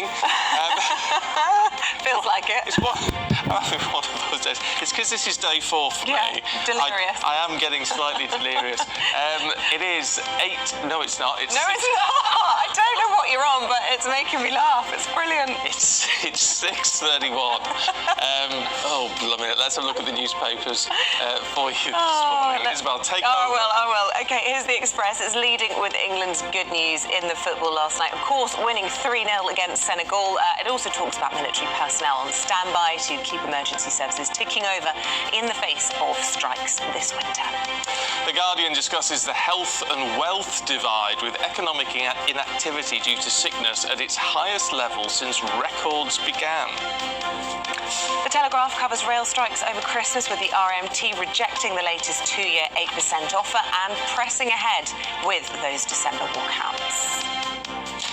evening. Feels like it. It's one of those days. It's because this is day 4 for me. Delirious. I am getting slightly delirious. It is 8... No, it's not. No, it's not. I don't know what you're on, but it's making me laugh. It's brilliant. It's 6:31. Oh, blimey. Let's have a look at the newspapers for you this morning. Isabel, take over. I will. OK, here's the Express. It's leading with England's good news in the football last night. Of course, winning 3-0 against Senegal. It also talks about military personnel on standby to keep emergency services ticking over in the face of strikes this winter. The Guardian discusses the health and wealth divide, with economic inactivity due to sickness at its highest level since records began. The Telegraph covers rail strikes over Christmas, with the RMT rejecting the latest 2-year 8% offer and pressing ahead with those December walkouts.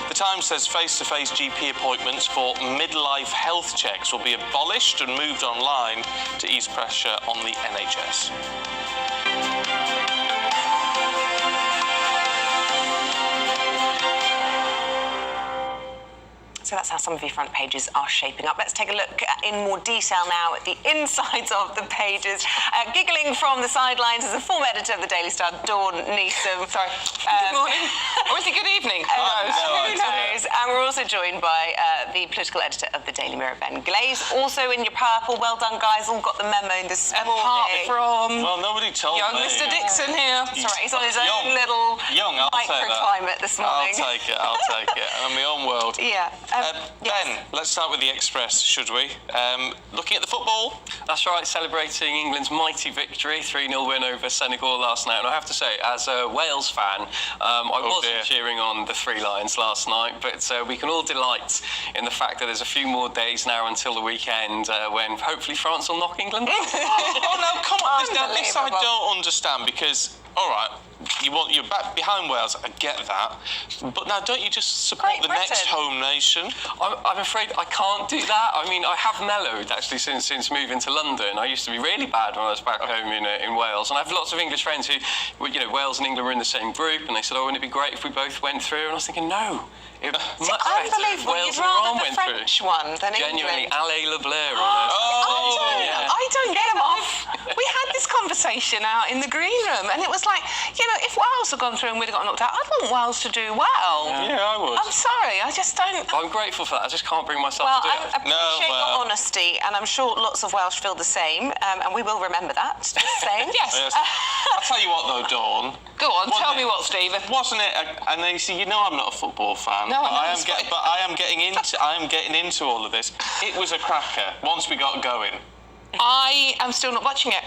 The Times says face-to-face GP appointments for midlife health checks will be abolished and moved online to ease pressure on the NHS. So that's how some of your front pages are shaping up. Let's take a look in more detail now at the insides of the pages. Giggling from the sidelines is the former editor of the Daily Star, Dawn Neeson. Sorry. Good morning. Or is it good evening? Who knows? And we're also joined by the political editor of the Daily Mirror, Ben Glaze. Also in your purple. Well done, guys. All got the memo this morning. Apart from Well, nobody told young me. Mr. Dixon here. That's right. He's on his own little microclimate this morning. I'll take it. I'm in my own world. Yeah. Ben, let's start with the Express, should we? Looking at the football. That's right, celebrating England's mighty victory, 3-0 win over Senegal last night. And I have to say, as a Wales fan, I wasn't cheering on the Three Lions last night, but we can all delight in the fact that there's a few more days now until the weekend when hopefully France will knock England. Oh, no, come on. This I don't understand, because, all right, you're back behind Wales, I get that, but now don't you just support the next home nation? I'm afraid I can't do that. I mean, I have mellowed actually since moving to London. I used to be really bad when I was back home in Wales, and I have lots of English friends who, Wales and England were in the same group, and they said, oh, wouldn't it be great if we both went through? And I was thinking, no. It's unbelievable. You'd rather the French one than Genuinely, England. Allez le bleu on it. I don't get them off. We had this conversation out in the green room, and it was like, if Wales had gone through and we'd have got knocked out, I'd want Wales to do well. Yeah, I would. I'm sorry, I just don't. I'm grateful for that. I just can't bring myself to do it. I appreciate your honesty, and I'm sure lots of Welsh feel the same, and we will remember that. Just saying. Yes. I'll tell you what, though, Dawn. Go on, tell me what, Stephen. Wasn't it? And then you see, I'm not a football fan. No, I am getting into all of this. It was a cracker once we got going. I am still not watching it.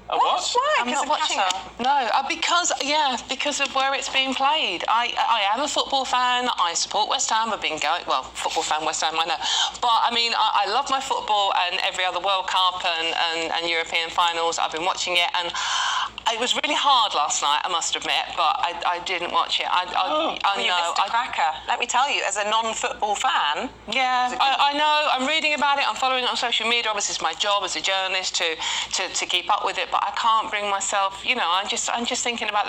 What? Why? I'm not watching it. No, because of where it's being played. I am a football fan. I support West Ham. I've been going, football fan, West Ham, I know. But, I mean, I love my football, and every other World Cup and European finals, I've been watching it, and it was really hard last night, I must admit, but I didn't watch it. I know. You missed a cracker. Let me tell you, as a non-football fan. Yeah, I know. I'm reading about it. I'm following it on social media. Obviously, it's my job as a journalist to keep up with it, but I can't bring myself. I'm just thinking about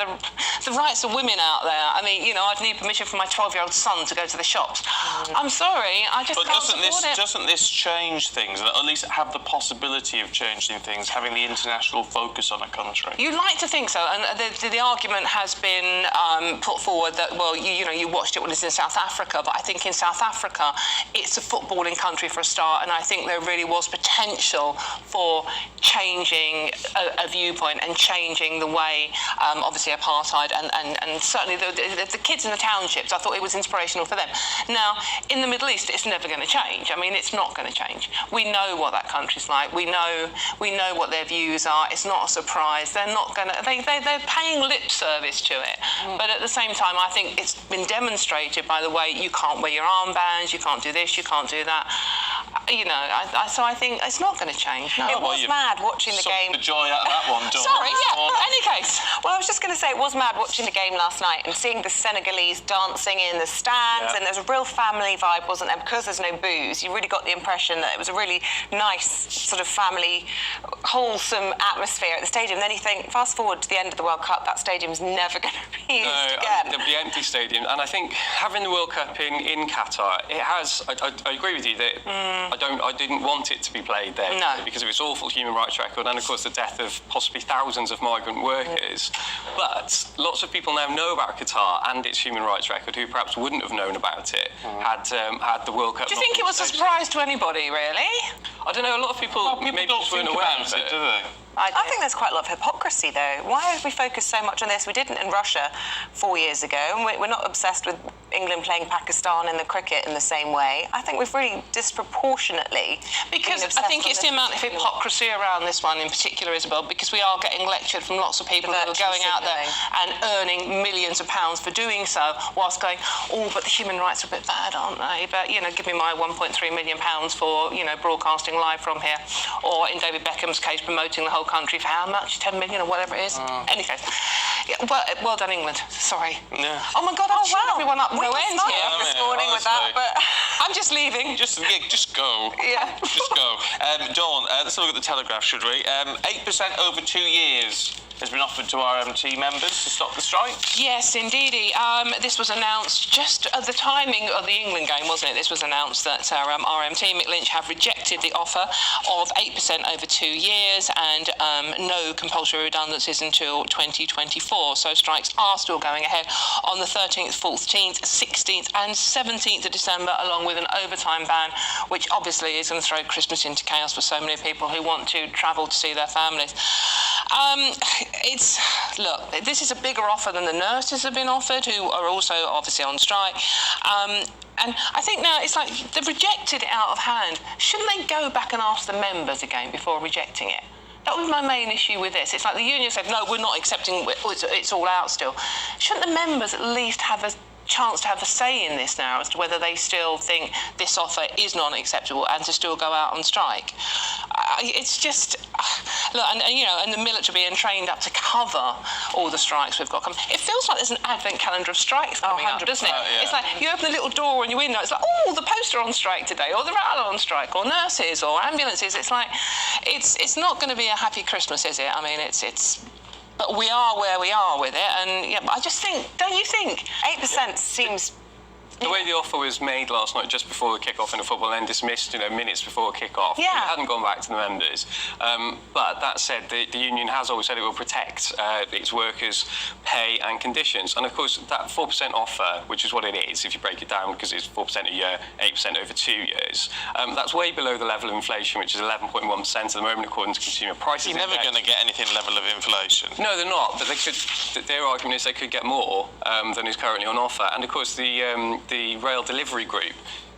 the rights of women out there. I mean, I'd need permission from my 12-year-old son to go to the shops. I'm sorry, I just can't support it. Doesn't this change things? At least have the possibility of changing things, having the international focus on a country. You'd like to think so, and the argument has been put forward that, you watched it when it's in South Africa, but I think in South Africa it's a footballing country for a start, and I think there really was potential for changing a viewpoint and changing the way, obviously apartheid and certainly the kids in the townships. I thought it was inspirational for them. Now, in the Middle East, it's never going to change. I mean, it's not going to change. We know what that country's like. We know what their views are. It's not a surprise. They're not going to. They're paying lip service to it. But at the same time, I think it's been demonstrated by the way you can't wear your armbands, you can't do this, you can't do that. So I think it's not going to change. No. It was mad watching the game. The joy out of that one, Dawn. Sorry, yeah. Any case. Well, I was just going to say, it was mad watching the game last night and seeing the Senegalese dancing in the stands, and there's a real family vibe, wasn't there? Because there's no booze, you really got the impression that it was a really nice sort of family, wholesome atmosphere at the stadium. Then you think, fast forward to the end of the World Cup, that stadium's never going to be used again. There'll be empty stadiums, and I think having the World Cup in Qatar, it has. I agree with you that I didn't want it to be played there because of its awful human rights record, and of course the death of possibly thousands of migrant workers. But lots of people now know about Qatar and its human rights record who perhaps wouldn't have known about it had the World Cup. Do you think it was a surprise to anybody, really? I don't know. A lot of people maybe don't just weren't think aware about of it, do they? I think there's quite a lot of hypocrisy, though. Why have we focused so much on this? We didn't in Russia 4 years ago, and we're not obsessed with England playing Pakistan in the cricket in the same way. I think we've really disproportionately because I think it's the amount of hypocrisy around this one in particular, Isabel, because we are getting lectured from lots of people who are going out there and earning millions of pounds for doing so, whilst going, oh, but the human rights are a bit bad, aren't they? But, give me my £1.3 million for, broadcasting live from here. Or in David Beckham's case, promoting the whole country for how much? 10 million or whatever it is. Any case. Yeah, well done, England. Sorry. Yeah. Oh my God, I'll cheer everyone up. No end here. This morning with that, but I'm just leaving. Just go. Yeah. Just go. Dawn, let's have a look at the Telegraph, should we? 8% over 2 years has been offered to RMT members to stop the strike. Yes, indeedy. This was announced just at the timing of the England game, wasn't it? This was announced that RMT, Mick Lynch, have rejected the offer of 8% over 2 years and no compulsory redundancies until 2024. So strikes are still going ahead on the 13th, 14th, 16th and 17th of December, along with an overtime ban, which obviously is going to throw Christmas into chaos for so many people who want to travel to see their families. Look, this is a bigger offer than the nurses have been offered, who are also obviously on strike. And I think now it's like they've rejected it out of hand. Shouldn't they go back and ask the members again before rejecting it? That was my main issue with this. It's like the union said, no, we're not accepting, it's all out still. Shouldn't the members at least have a chance to have a say in this now as to whether they still think this offer is non-acceptable and to still go out on strike? It's just look, and the military being trained up to cover all the strikes we've got coming. It feels like there's an advent calendar of strikes coming up, doesn't it? Yeah. It's like you open the little door in your window, it's like, oh, the post are on strike today, or the rail are on strike, or nurses, or ambulances. It's like it's not going to be a happy Christmas, is it? I mean, it's. But we are where we are with it, and I just think, don't you think? 8% seems. The way the offer was made last night, just before the kick-off in the football, and dismissed, minutes before kick-off, it hadn't gone back to the members. But that said, the union has always said it will protect its workers' pay and conditions. And of course, that 4% offer, which is what it is, if you break it down, because it's 4% a year, 8% over 2 years, that's way below the level of inflation, which is 11.1% at the moment, according to consumer prices. You're never going to get anything level of inflation. No, they're not. But they could. Their argument is they could get more than is currently on offer. And of course, the rail delivery group,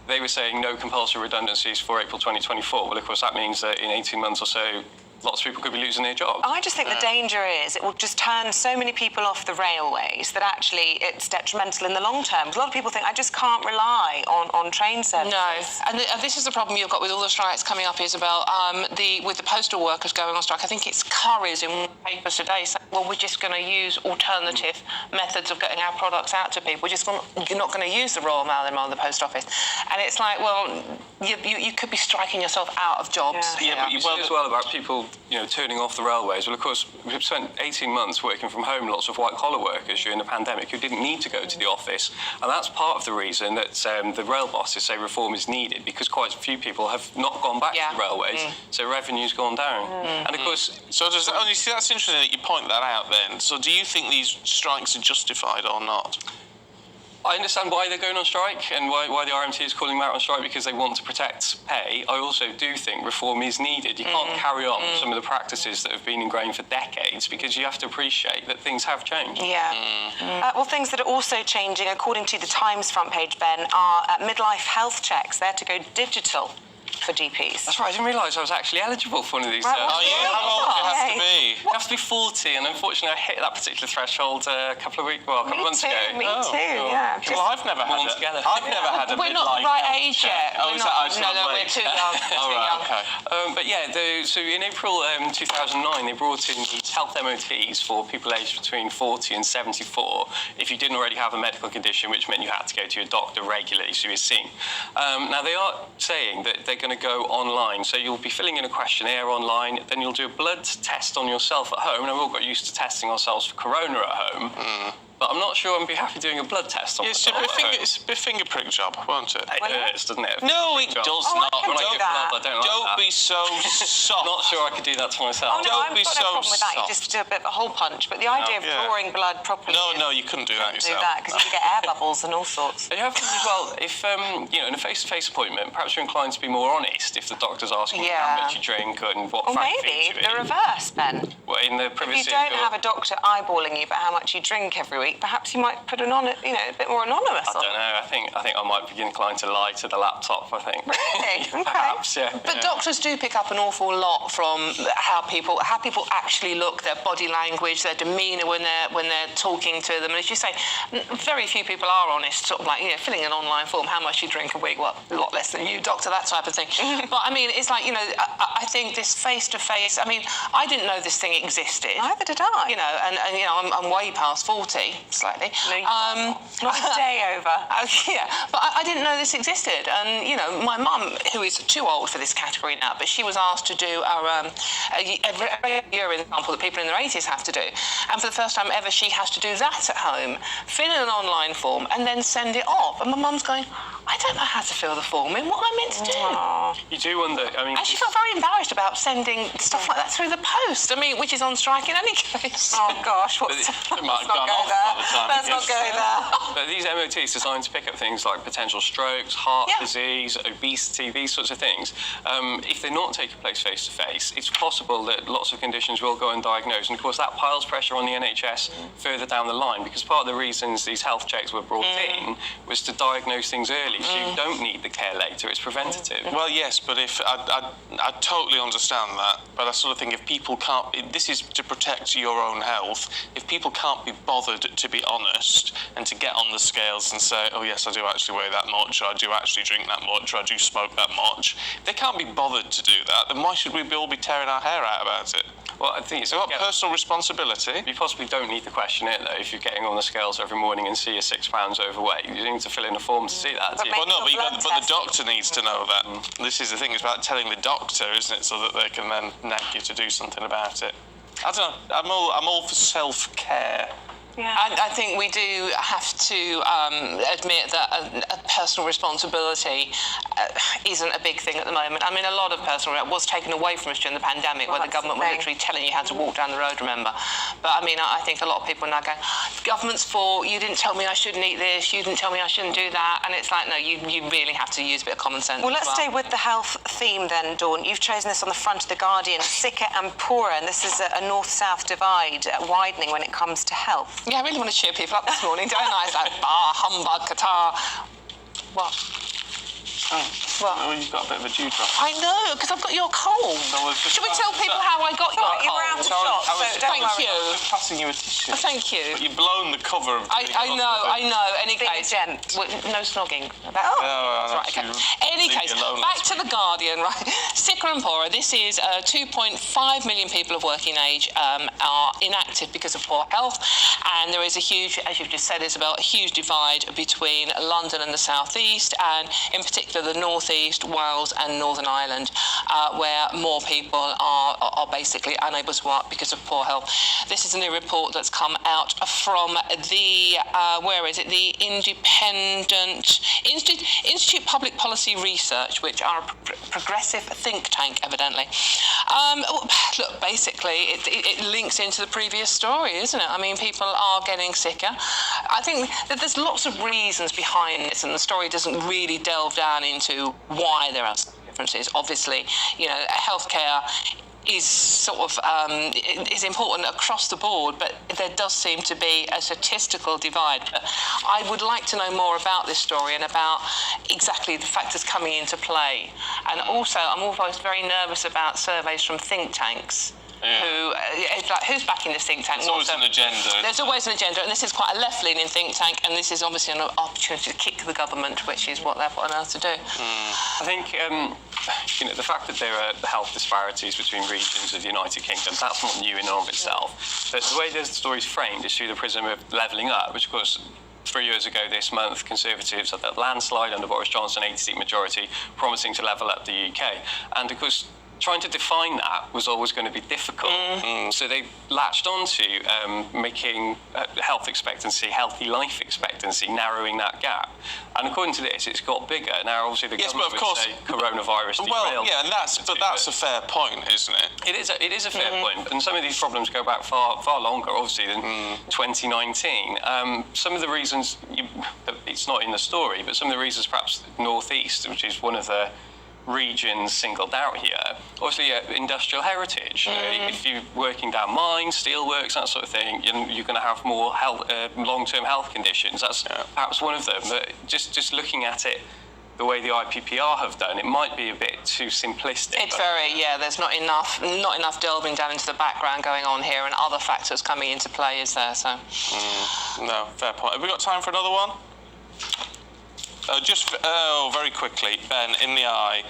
they were saying no compulsory redundancies for April 2024. Well, of course, that means that in 18 months or so, lots of people could be losing their jobs. I just think the danger is it will just turn so many people off the railways that actually it's detrimental in the long term. A lot of people think, I just can't rely on train services. No, and this is the problem you've got with all the strikes coming up, Isabel. With the postal workers going on strike, I think it's Currys in papers today saying, well, we're just going to use alternative methods of getting our products out to people. You're not going to use the Royal Mail or the post office. And it's like, well, you could be striking yourself out of jobs. Yeah, but you see as well about people turning off the railways. Well, of course, we've spent 18 months working from home, lots of white-collar workers during the pandemic who didn't need to go to the office. And that's part of the reason that the rail bosses say reform is needed, because quite a few people have not gone back to the railways, so revenue's gone down. And of course... So you see, that's interesting that you point that out then. So do you think these strikes are justified or not? I understand why they're going on strike and why the RMT is calling them out on strike, because they want to protect pay. I also do think reform is needed. You can't carry on some of the practices that have been ingrained for decades, because you have to appreciate that things have changed. Yeah. Well, things that are also changing, according to the Times front page, Ben, are midlife health checks. They're to go digital for GPs. That's right, I didn't realise I was actually eligible for one of these. How old do you have to be? You have to be 40, and unfortunately I hit that particular threshold a couple of months ago. Me too, yeah. Well, I've never had a We're not midlife the right health age check. yet. Oh, We're is not- that no, we're too young. Oh, right, okay. But yeah, so in April 2009, they brought in these health MOTs for people aged between 40 and 74 if you didn't already have a medical condition, which meant you had to go to your doctor regularly so you were seen. Now, they are saying that they're going to go online, so you'll be filling in a questionnaire online, then you'll do a blood test on yourself at home. Now, we've all got used to testing ourselves for corona at home. But I'm not sure I'd be happy doing a blood test on It's myself. it's a bit finger prick job, won't it? It hurts, doesn't it? No, it does Oh, not. I can When I do get that. blood, I don't like Don't that. be so soft. Not sure I could do that to myself. Oh, no, Don't I've be got so no problem with that. You soft. just do a bit of a hole punch. But the idea of Yeah. drawing blood properly... No, you couldn't do that do yourself. that, because you get air bubbles and all sorts. And you have to as well, if, in a face-to-face appointment, perhaps you're inclined to be more honest if the doctor's asking you how much you drink and what Or fat maybe foods you the eat. reverse, Ben. Well, in the If privacy you don't of your... have a doctor eyeballing you about how much you drink every week, perhaps you might put a bit more anonymous I don't know. I think I might be inclined to lie to the laptop. I think. Really? Okay. Perhaps, yeah. But doctors do pick up an awful lot from how people actually look, their body language, their demeanour when they're talking to them. And as you say, very few people are honest. Sort of like filling an online form, how much you drink a week? Well, a lot less than you, doctor, that type of thing. But I mean, it's like I think this face to face. I mean, I didn't know this thing existed. Neither did I. And I'm way past 40, slightly. No, you're not a day over. Yeah, but I didn't know this existed. And, my mum, who is too old for this category now, but she was asked to do a urine sample that people in their 80s have to do. And for the first time ever, she has to do that at home, fill in an online form, and then send it off. And my mum's going, I don't know how to fill the form in. What am I meant to do? Aww. You do wonder. I mean, And she felt very embarrassed about sending stuff like that through the post. I mean, which is on strike in any case. Oh, gosh. Let's It might have not gone go off there. by the time Let's it not gets go there. But these MOTs are designed to pick up things like potential strokes, heart Yeah. disease, obesity, these sorts of things. If they're not taking place face to face, it's possible that lots of conditions will go undiagnosed. And of course, that piles pressure on the NHS further down the line, because part of the reasons these health checks were brought in was to diagnose things early, so you don't need the care later. It's preventative. Well, yes, but if I totally understand that, but I sort of think if people can't, this is to protect your own health. If people can't be bothered to be honest and to get on the scales and say, oh yes, I do actually weigh that much, or I do actually drink that much, or I do smoke that much, if they can't be bothered to do that, then why should we all be tearing our hair out about it? Well, I think it's They've got personal responsibility. You possibly don't need the questionnaire, though, if you're getting on the scales every morning and see you're 6 pounds overweight. You need to fill in a form to see that, do you? But Well, no, maybe but for the blood doctor needs to know that. This is the thing, it's about telling the doctor, isn't it, so that they can then nag you to do something about it. I don't know, I'm all for self-care. Yeah. I think we do have to admit that a personal responsibility isn't a big thing at the moment. I mean, a lot of personal was taken away from us during the pandemic, Well, where the that's government the was thing. literally telling you how to walk down the road, remember? But I mean, I think a lot of people are now going, the government's fault, you didn't tell me I shouldn't eat this, you didn't tell me I shouldn't do that. And it's like, no, you really have to use a bit of common sense. Well, as let's stay with the health theme then, Dawn. You've chosen this on the front of The Guardian, sicker and poorer, and this is a north-south divide widening when it comes to health. Yeah, I really want to cheer people up this morning, don't I? It's like, humbug, Qatar. What? Oh, you've got a bit of a dewdrop. I know, because I've got your cold. Should we tell people how I got your You cold? were out of shot, so don't Thank worry. you. Just passing you a tissue. Thank you. You've blown the cover of I know. Any Being a case, gent. no snogging. Oh. That's right. Okay. Any Leave case, me alone, back let's to The Guardian, right? Sicker and poorer. This is 2.5 million people of working age are inactive because of poor health, and there is a huge, as you've just said, Isabel, a huge divide between London and the South East, and in particular the North East, Wales and Northern Ireland, where more people are basically unable to work because of poor health. This is a new report that's come out from the, the Independent Institute of Public Policy Research, which are a progressive think tank, evidently. Look, basically, it links into the previous story, isn't it? I mean, people are getting sicker. I think that there's lots of reasons behind this, and the story doesn't really delve down into why there are differences. Obviously, healthcare is sort of is important across the board, but there does seem to be a statistical divide. But I would like to know more about this story and about exactly the factors coming into play. And also, I'm always very nervous about surveys from think tanks. Yeah. Who, it's like, who's backing this think tank? There's always an agenda. There's always an agenda, and this is quite a left-leaning think tank, and this is obviously an opportunity to kick the government, which is what they're put on earth to do. I think, the fact that there are health disparities between regions of the United Kingdom, that's not new in and of itself. But the way the story's framed is through the prism of levelling up, which, of course, 3 years ago this month, Conservatives had that landslide under Boris Johnson, 80-seat majority, promising to level up the UK. And, of course, trying to define that was always going to be difficult. So they latched on to making health expectancy, healthy life expectancy, narrowing that gap. And according to this, it's got bigger. Now, obviously, the government would say coronavirus derailed. Well, yeah, but that's a fair point, isn't it? It is a fair point. And some of these problems go back far longer, obviously, than 2019. Some of the reasons, it's not in the story, but some of the reasons perhaps North East, which is one of the regions singled out here, obviously industrial heritage. If you're working down mines, steelworks, that sort of thing, you're going to have more long-term health conditions. That's perhaps one of them. But just looking at it the way the IPPR have done, it might be a bit too simplistic. It's there's not enough delving down into the background going on here, and other factors coming into play, is there? So no, fair point. Have we got time for another one? Very quickly, Ben, in the eye,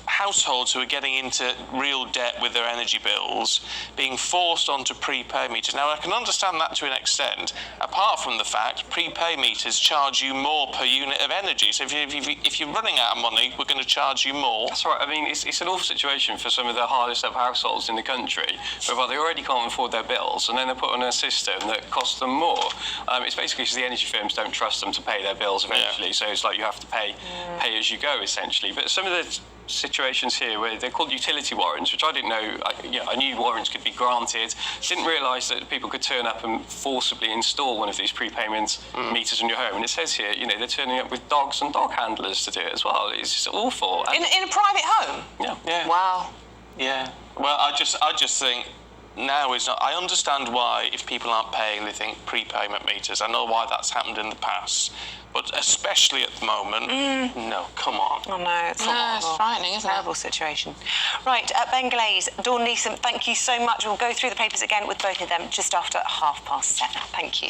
households who are getting into real debt with their energy bills being forced onto prepay meters. Now, I can understand that to an extent, apart from the fact prepay meters charge you more per unit of energy. So if you're running out of money, we're going to charge you more. That's right. I mean, it's an awful situation for some of the hardest up households in the country, whereby they already can't afford their bills, and then they're put on a system that costs them more. It's basically because the energy firms don't trust them to pay their bills eventually, so it's like you have to pay as you go, essentially. But some of the situations here where they're called utility warrants, which I didn't know. I knew warrants could be granted. Didn't realise that people could turn up and forcibly install one of these prepayment meters in your home. And it says here, they're turning up with dogs and dog handlers to do it as well. It's just awful. In a private home? Yeah. Wow. Yeah. Well, I just think now is not. I understand why if people aren't paying, they think prepayment meters. I know why that's happened in the past. But especially at the moment, no, come on. Oh, no, it's frightening, isn't it? Terrible situation. Right, Ben Glaze, Dawn Neeson, thank you so much. We'll go through the papers again with both of them just after 7:30. Thank you.